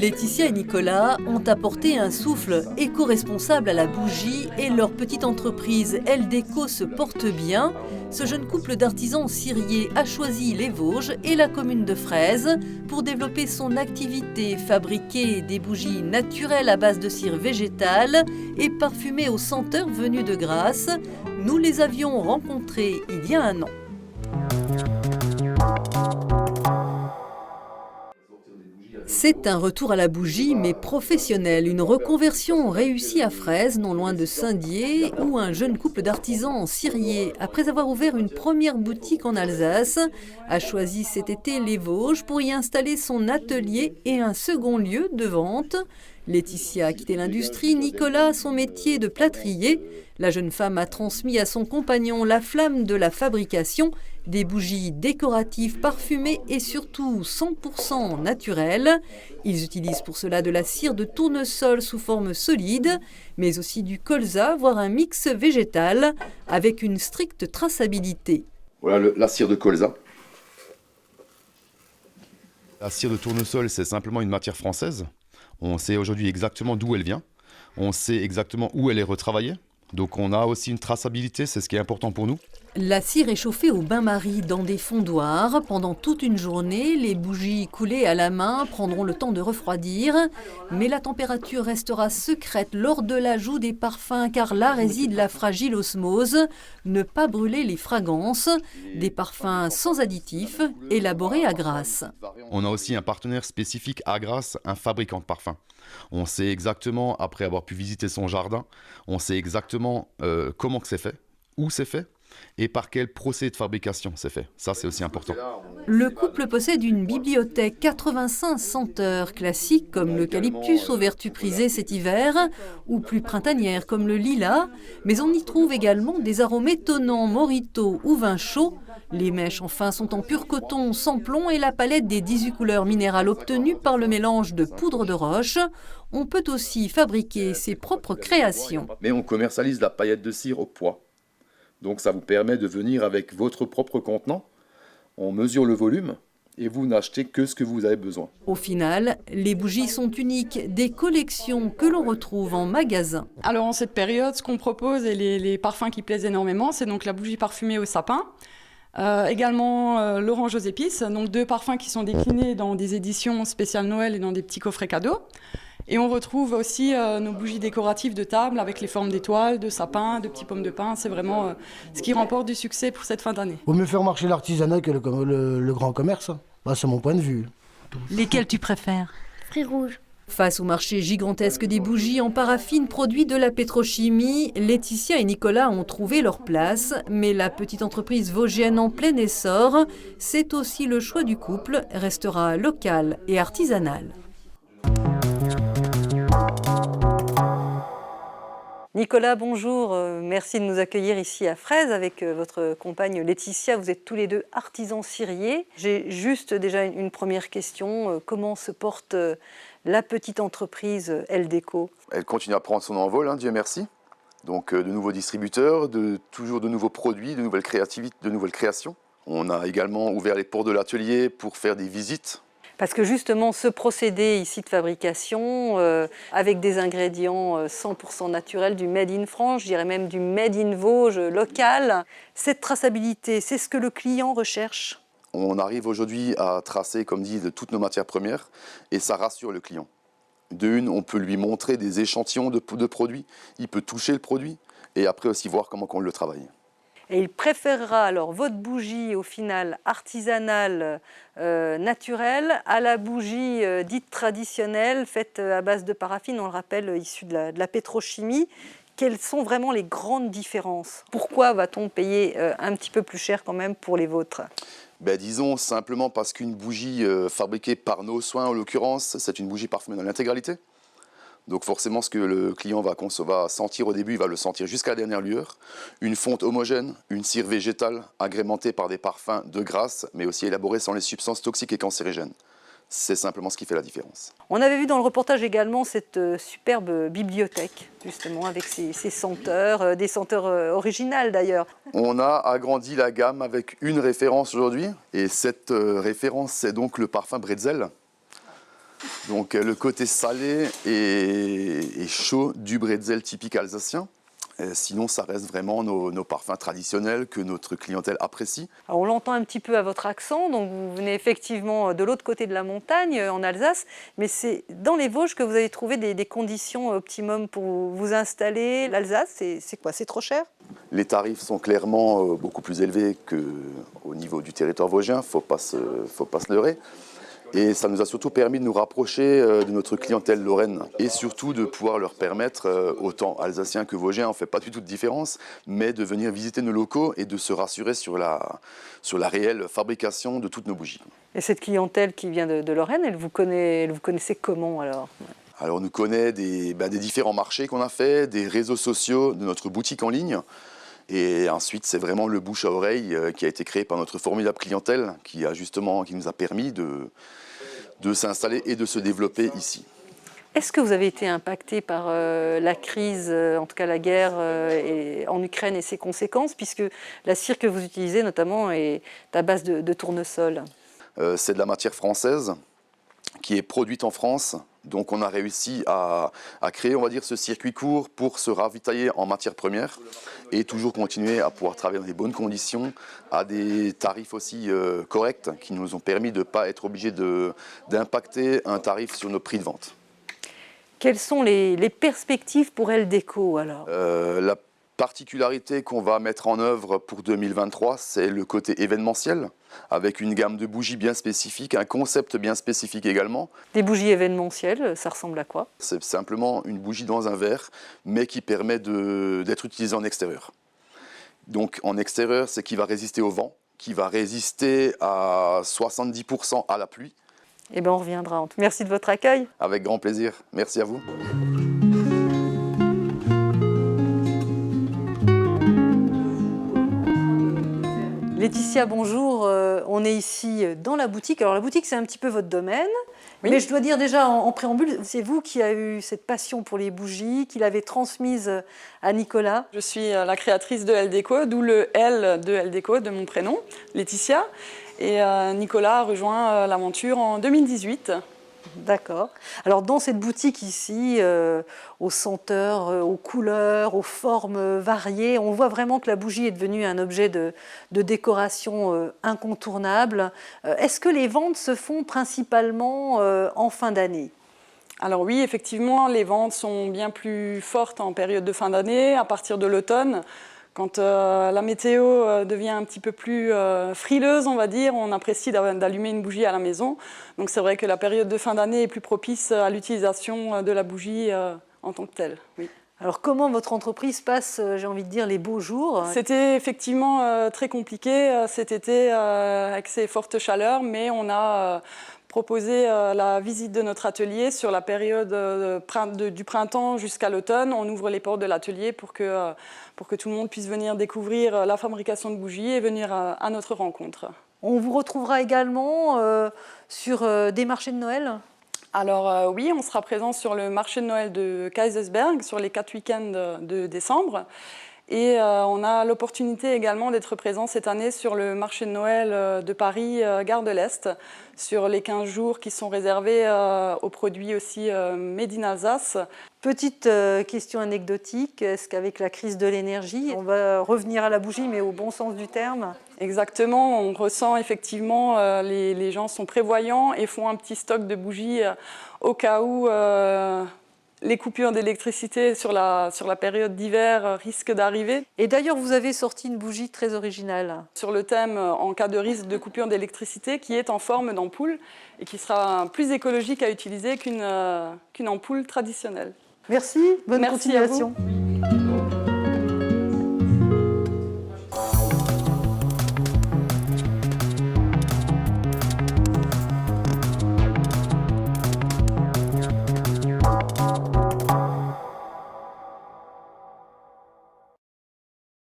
Laetitia et Nicolas ont apporté un souffle éco-responsable à la bougie et leur petite entreprise L-Déco se porte bien. Ce jeune couple d'artisans ciriers a choisi les Vosges et la commune de Fraise pour développer son activité, fabriquer des bougies naturelles à base de cire végétale et parfumées aux senteurs venues de Grasse. Nous les avions rencontrés il y a un an. C'est un retour à la bougie, mais professionnel, une reconversion réussie à Fraise, non loin de Saint-Dié, où un jeune couple d'artisans ciriers, après avoir ouvert une première boutique en Alsace, a choisi cet été les Vosges pour y installer son atelier et un second lieu de vente. Laetitia a quitté l'industrie, Nicolas son métier de plâtrier. La jeune femme a transmis à son compagnon la flamme de la fabrication, des bougies décoratives, parfumées et surtout 100% naturelles. Ils utilisent pour cela de la cire de tournesol sous forme solide, mais aussi du colza, voire un mix végétal, avec une stricte traçabilité. Voilà la cire de colza. La cire de tournesol, c'est simplement une matière française. On sait aujourd'hui exactement d'où elle vient. On sait exactement où elle est retravaillée. Donc on a aussi une traçabilité, c'est ce qui est important pour nous. La cire est chauffée au bain-marie dans des fondoirs. Pendant toute une journée, les bougies coulées à la main prendront le temps de refroidir. Mais la température restera secrète lors de l'ajout des parfums car là réside la fragile osmose. Ne pas brûler les fragrances. Des parfums sans additifs, élaborés à Grasse. On a aussi un partenaire spécifique à Grasse, un fabricant de parfums. On sait exactement, après avoir pu visiter son jardin, on sait exactement comment que c'est fait, où c'est fait et par quel procédé de fabrication c'est fait. Ça, c'est aussi important. Le couple possède une bibliothèque 85 senteurs classiques comme l'eucalyptus aux vertus prisées cet hiver ou plus printanières comme le lilas, mais on y trouve également des arômes étonnants, morito ou vin chaud. Les mèches enfin sont en pur coton sans plomb et la palette des 18 couleurs minérales obtenues par le mélange de poudre de roche. On peut aussi fabriquer ses propres créations. Mais on commercialise la paillette de cire au poids. Donc ça vous permet de venir avec votre propre contenant. On mesure le volume et vous n'achetez que ce que vous avez besoin. Au final, les bougies sont uniques, des collections que l'on retrouve en magasin. Alors en cette période, ce qu'on propose et les parfums qui plaisent énormément, c'est donc la bougie parfumée au sapin. Également l'orange aux épices, donc 2 parfums qui sont déclinés dans des éditions spéciales Noël et dans des petits coffrets cadeaux. Et on retrouve aussi nos bougies décoratives de table avec les formes d'étoiles, de sapins, de petits pommes de pin. C'est vraiment ce qui remporte du succès pour cette fin d'année. Vaut mieux faire marcher l'artisanat que le grand commerce. Bah, c'est mon point de vue. Lesquels tu préfères? Fruits rouges. Face au marché gigantesque des bougies en paraffine produits de la pétrochimie, Laetitia et Nicolas ont trouvé leur place. Mais la petite entreprise vosgienne en plein essor, c'est aussi le choix du couple, restera local et artisanal. Nicolas, bonjour. Merci de nous accueillir ici à Fraise avec votre compagne Laetitia. Vous êtes tous les deux artisans ciriers. J'ai juste déjà une première question. Comment se porte la petite entreprise L-Déco? Elle continue à prendre son envol, Dieu merci. Donc de nouveaux distributeurs, toujours de nouveaux produits, de nouvelles créativités, de nouvelles créations. On a également ouvert les portes de l'atelier pour faire des visites. Parce que justement, ce procédé ici de fabrication, avec des ingrédients 100% naturels, du Made in France, je dirais même du Made in Vosges local, cette traçabilité, c'est ce que le client recherche? On arrive aujourd'hui à tracer, comme dit, de toutes nos matières premières et ça rassure le client. De une, on peut lui montrer des échantillons de produits, il peut toucher le produit et après aussi voir comment on le travaille. Et il préférera alors votre bougie au final artisanale, naturelle, à la bougie dite traditionnelle, faite à base de paraffine, on le rappelle, issue de la pétrochimie. Quelles sont vraiment les grandes différences? Pourquoi va-t-on payer un petit peu plus cher quand même pour les vôtres? Disons simplement parce qu'une bougie fabriquée par nos soins, en l'occurrence, c'est une bougie parfumée dans l'intégralité. Donc forcément, ce que le client va sentir au début, il va le sentir jusqu'à la dernière lueur. Une fonte homogène, une cire végétale agrémentée par des parfums de Grasse, mais aussi élaborée sans les substances toxiques et cancérigènes. C'est simplement ce qui fait la différence. On avait vu dans le reportage également cette superbe bibliothèque, justement, avec ses senteurs, des senteurs originales d'ailleurs. On a agrandi la gamme avec une référence aujourd'hui, et cette référence, c'est donc le parfum Bretzel. Donc le côté salé et chaud du bretzel typique alsacien. Sinon, ça reste vraiment nos parfums traditionnels que notre clientèle apprécie. Alors, on l'entend un petit peu à votre accent, donc vous venez effectivement de l'autre côté de la montagne, en Alsace, mais c'est dans les Vosges que vous avez trouvé des conditions optimum pour vous installer. L'Alsace, c'est quoi? C'est trop cher? Les tarifs sont clairement beaucoup plus élevés qu'au niveau du territoire vosgien, il ne faut pas se leurrer. Et ça nous a surtout permis de nous rapprocher de notre clientèle lorraine et surtout de pouvoir leur permettre, autant alsaciens que vosgiens, on ne fait pas du tout de différence, mais de venir visiter nos locaux et de se rassurer sur la réelle fabrication de toutes nos bougies. Et cette clientèle qui vient de Lorraine, elle vous connaissez comment alors? Alors on nous connaît des différents marchés qu'on a fait, des réseaux sociaux, de notre boutique en ligne. Et ensuite, c'est vraiment le bouche à oreille qui a été créé par notre formidable clientèle qui nous a permis de s'installer et de se développer ici. Est-ce que vous avez été impacté par la crise, en tout cas la guerre en Ukraine et ses conséquences, puisque la cire que vous utilisez notamment est à base de tournesol? C'est de la matière française qui est produite en France. Donc on a réussi à créer, on va dire, ce circuit court pour se ravitailler en matières premières et toujours continuer à pouvoir travailler dans des bonnes conditions, à des tarifs aussi corrects qui nous ont permis de ne pas être obligés d'impacter un tarif sur nos prix de vente. Quelles sont les perspectives pour El Deco alors? La particularité qu'on va mettre en œuvre pour 2023, c'est le côté événementiel, avec une gamme de bougies bien spécifique, un concept bien spécifique également. Des bougies événementielles, ça ressemble à quoi? C'est simplement une bougie dans un verre, mais qui permet d'être utilisée en extérieur. Donc en extérieur, c'est qui va résister au vent, qui va résister à 70% à la pluie. Eh bien on reviendra. Merci de votre accueil. Avec grand plaisir. Merci à vous. Laetitia, bonjour. On est ici dans la boutique. Alors la boutique, c'est un petit peu votre domaine. Oui. Mais je dois dire déjà en préambule, c'est vous qui avez eu cette passion pour les bougies, qui l'avez transmise à Nicolas. Je suis la créatrice de El Deco, d'où le L de El Deco, de mon prénom, Laetitia. Et Nicolas a rejoint l'aventure en 2018. D'accord. Alors dans cette boutique ici, aux senteurs, aux couleurs, aux formes variées, on voit vraiment que la bougie est devenue un objet de décoration incontournable. Est-ce que les ventes se font principalement en fin d'année? Alors oui, effectivement, les ventes sont bien plus fortes en période de fin d'année, à partir de l'automne. Quand la météo devient un petit peu plus frileuse, on va dire, on apprécie d'allumer une bougie à la maison. Donc c'est vrai que la période de fin d'année est plus propice à l'utilisation de la bougie en tant que telle. Oui. Alors comment votre entreprise passe, j'ai envie de dire, les beaux jours? C'était effectivement très compliqué cet été avec ces fortes chaleurs, mais on a proposé la visite de notre atelier sur la période du printemps jusqu'à l'automne. On ouvre les portes de l'atelier pour que tout le monde puisse venir découvrir la fabrication de bougies et venir à notre rencontre. On vous retrouvera également sur des marchés de Noël? Alors oui, on sera présent sur le marché de Noël de Kaysersberg sur les 4 week-ends de décembre. Et on a l'opportunité également d'être présent cette année sur le marché de Noël de Paris, Gare de l'Est, sur les 15 jours qui sont réservés aux produits aussi Made in Alsace. Petite question anecdotique, est-ce qu'avec la crise de l'énergie, on va revenir à la bougie, mais au bon sens du terme? Exactement, on ressent effectivement, les gens sont prévoyants et font un petit stock de bougies au cas où les coupures d'électricité sur la période d'hiver risquent d'arriver. Et d'ailleurs, vous avez sorti une bougie très originale. Sur le thème en cas de risque de coupure d'électricité qui est en forme d'ampoule et qui sera plus écologique à utiliser qu'une ampoule traditionnelle. Merci, bonne continuation. À vous.